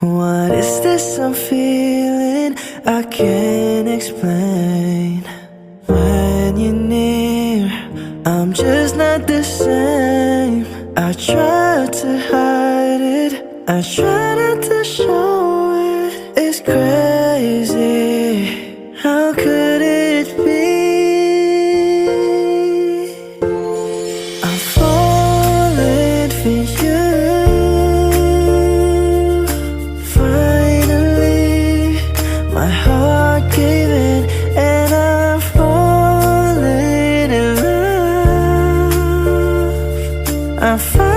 What is this I'm feeling? I can't explain. When you're near, I'm just not the same. I try to hide it, I try not to show it. It's crazy, how could it be? I'm falling for you. Finally, my heart gave in, and I'm falling in love. I'm falling